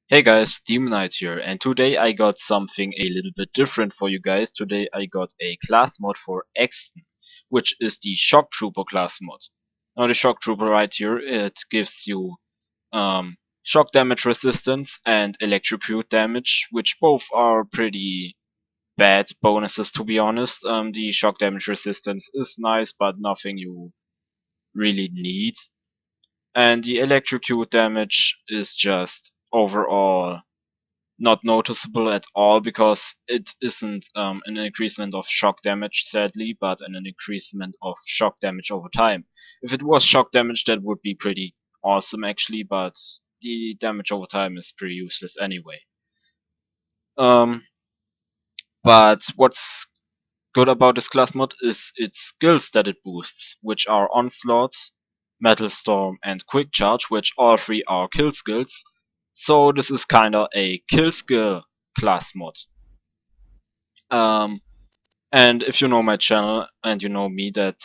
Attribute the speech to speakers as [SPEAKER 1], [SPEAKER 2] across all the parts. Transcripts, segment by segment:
[SPEAKER 1] Hey guys, Demon Knight here, and today I got something a little bit different for you guys. Today I got a class mod for Axton, which is the Shock Trooper class mod. Now the Shock Trooper right here, it gives you shock damage resistance and electrocute damage, which both are pretty bad bonuses to be honest. The shock damage resistance is nice, but nothing you really need. And the electrocute damage is just overall not noticeable at all because it isn't an increasement of shock damage, sadly, but an increasement of shock damage over time. If it was shock damage, that would be pretty awesome actually, but the damage over time is pretty useless anyway. Um, but what's good about this class mod is its skills that it boosts, which are Onslaught, Metal Storm, and Quick Charge, which all three are kill skills. So this is kinda a kill skill class mod. Um, and if you know my channel and you know me, that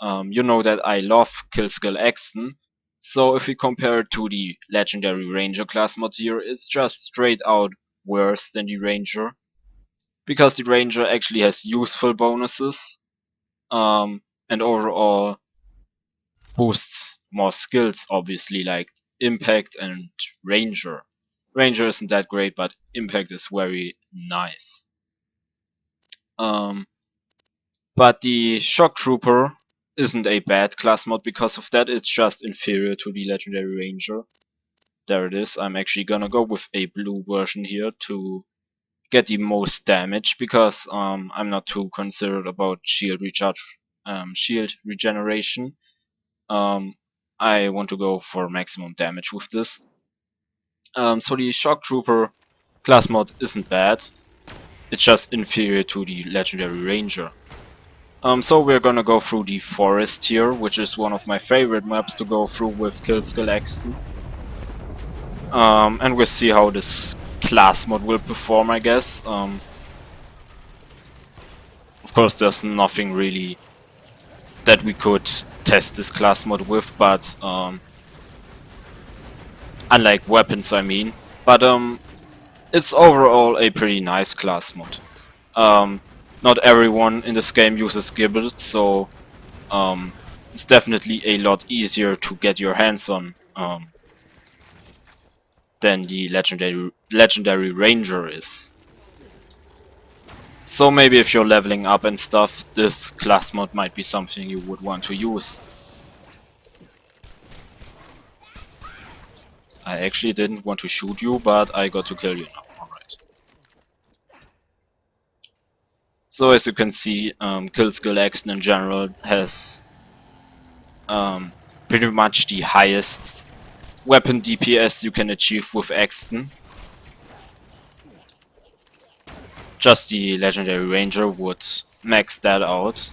[SPEAKER 1] you know that I love killskill Axton. So if we compare it to the legendary ranger class mod here, it's just straight out worse than the ranger, because the ranger actually has useful bonuses and overall boosts more skills, obviously, like impact and ranger. Ranger isn't that great, but impact is very nice. Um, But the Shock Trooper isn't a bad class mod because of that, it's just inferior to the Legendary Ranger. There it is. I'm actually gonna go with a blue version here to get the most damage because I'm not too concerned about shield regeneration. I want to go for maximum damage with this. So the Shock Trooper class mod isn't bad. It's just inferior to the Legendary Ranger. So we're gonna go through the forest here, which is one of my favorite maps to go through with killskill Axton. And we'll see how this class mod will perform, I guess. Of course, there's nothing really that we could test this class mod with, but unlike weapons, I mean. But it's overall a pretty nice class mod. Not everyone in this game uses gibbet, so it's definitely a lot easier to get your hands on than the legendary ranger is. So maybe if you're leveling up and stuff, this class mod might be something you would want to use. I actually didn't want to shoot you, but I got to kill you now. Alright. So as you can see, killskill Axton in general has pretty much the highest weapon DPS you can achieve with Axton. Just the legendary ranger would max that out.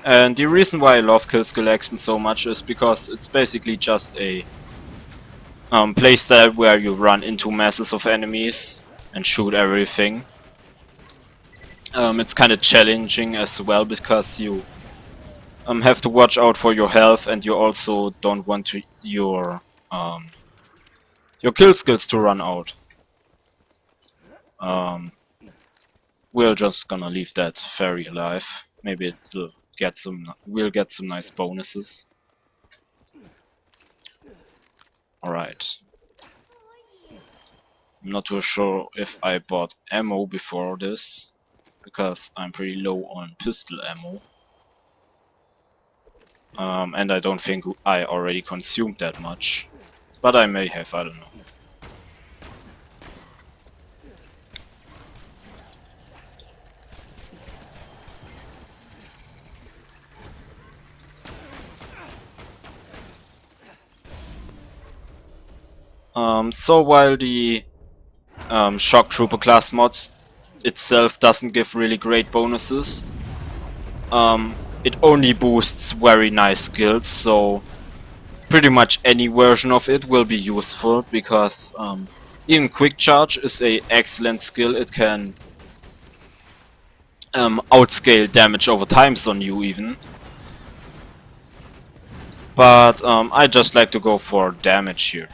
[SPEAKER 1] And the reason why I love killskill Axton so much is because it's basically just a playstyle where you run into masses of enemies and shoot everything. It's kind of challenging as well because you have to watch out for your health, and you also don't want your kill skills to run out. We're just gonna leave that fairy alive. Maybe we'll get some nice bonuses. Alright. I'm not too sure if I bought ammo before this, because I'm pretty low on pistol ammo. And I don't think I already consumed that much. But I may have, I don't know. So while the Shock Trooper class mod itself doesn't give really great bonuses, it only boosts very nice skills, so pretty much any version of it will be useful because Even quick charge is a excellent skill. It can outscale damage over times on you even. But I just like to go for damage here.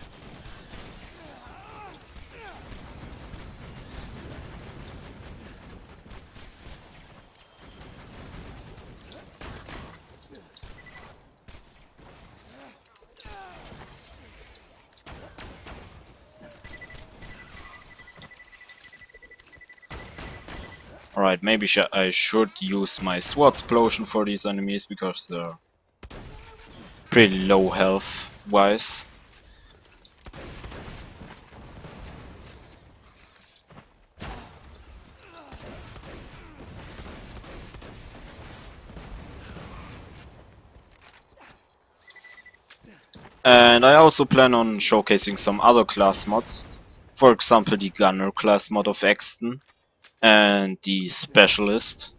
[SPEAKER 1] Alright, maybe I should use my sword explosion for these enemies because they're pretty low health wise. And I also plan on showcasing some other class mods, for example the Gunner class mod of Axton and the Specialist.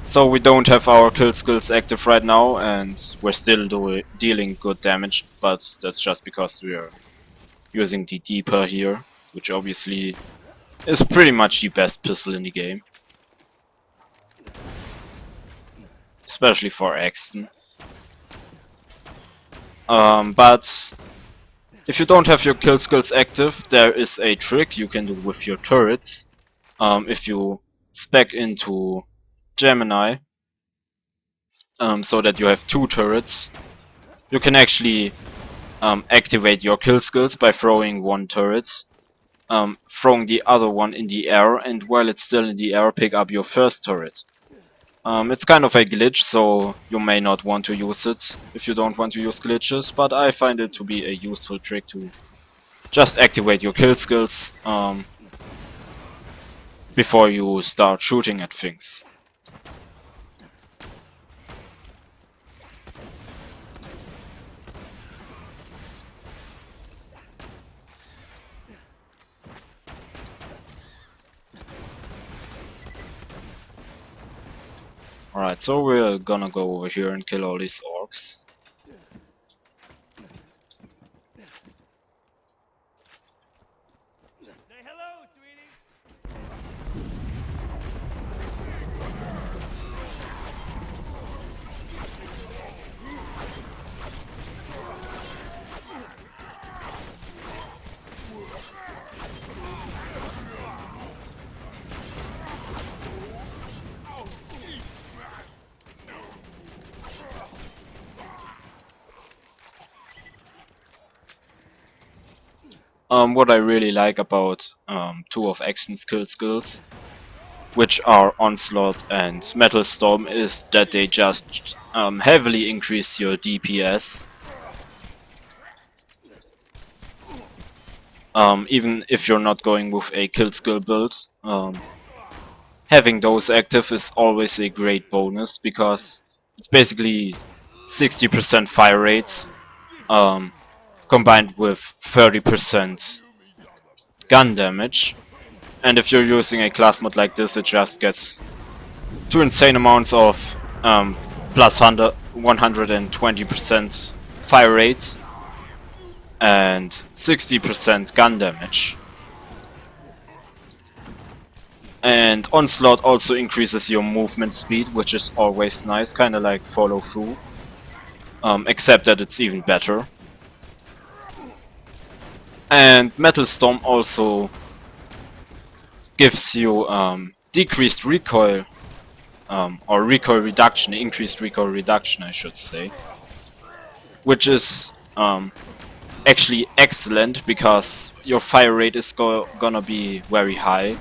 [SPEAKER 1] So we don't have our kill skills active right now and we're still dealing good damage, but that's just because we are using the Deeper here, which obviously is pretty much the best pistol in the game. Especially for Axton. But if you don't have your kill skills active, there is a trick you can do with your turrets. If you spec into Gemini, so that you have 2 turrets, you can actually activate your kill skills by throwing one turret, throwing the other one in the air, and while it's still in the air, pick up your first turret. It's kind of a glitch, so you may not want to use it if you don't want to use glitches, but I find it to be a useful trick to just activate your kill skills before you start shooting at things. Alright, so we're gonna go over here and kill all these orcs.
[SPEAKER 2] Say hello, sweetie.
[SPEAKER 1] What I really like about 2 of Axton's kill skills, which are Onslaught and Metal Storm, is that they just heavily increase your DPS. Even if you're not going with a kill skill build, having those active is always a great bonus because it's basically 60% fire rate combined with 30% gun damage. And if you're using a class mod like this, it just gets to insane amounts of plus 120% fire rate and 60% gun damage. And Onslaught also increases your movement speed, which is always nice, kinda like follow through. Except that it's even better. And Metal Storm also gives you decreased recoil, or recoil reduction, increased recoil reduction I should say. Which is actually excellent because your fire rate is gonna be very high.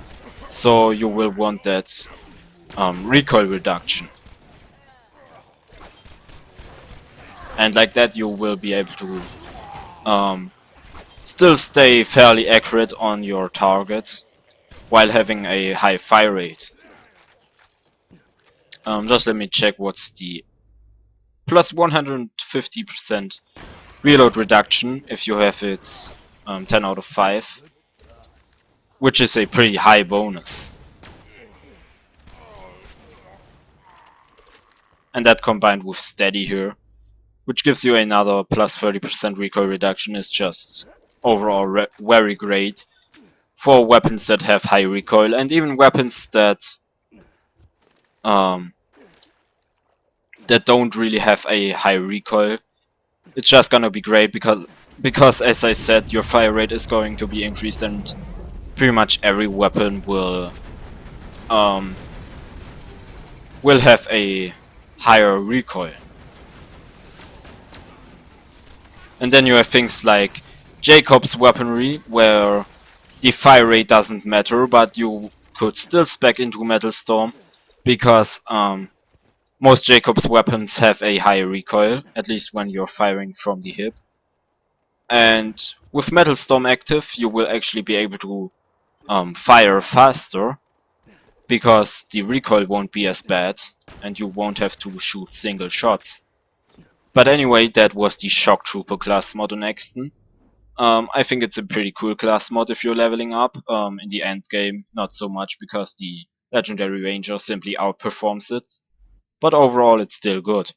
[SPEAKER 1] So you will want that recoil reduction. And like that you will be able to still stay fairly accurate on your targets while having a high fire rate. Just let me check what's the plus 150% reload reduction if you have it 10 out of 5, which is a pretty high bonus. And that combined with steady here which gives you another plus 30% recoil reduction, is just overall very great for weapons that have high recoil, and even weapons that um, don't really have a high recoil. It's just gonna be great because as I said, your fire rate is going to be increased, and pretty much every weapon um, will have a higher recoil. And then you have things like Jacob's weaponry, where the fire rate doesn't matter, but you could still spec into Metal Storm because most Jacob's weapons have a high recoil, at least when you're firing from the hip. And with Metal Storm active, you will actually be able to fire faster, because the recoil won't be as bad, and you won't have to shoot single shots. But anyway, that was the Shock Trooper class mod on Axton. I think it's a pretty cool class mod if you're leveling up. In the end game, not so much, because the Legendary Ranger simply outperforms it. But overall, it's still good.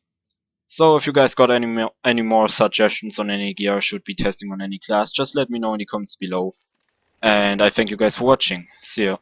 [SPEAKER 1] So if you guys got any more suggestions on any gear I should be testing on any class, just let me know in the comments below. And I thank you guys for watching. See ya.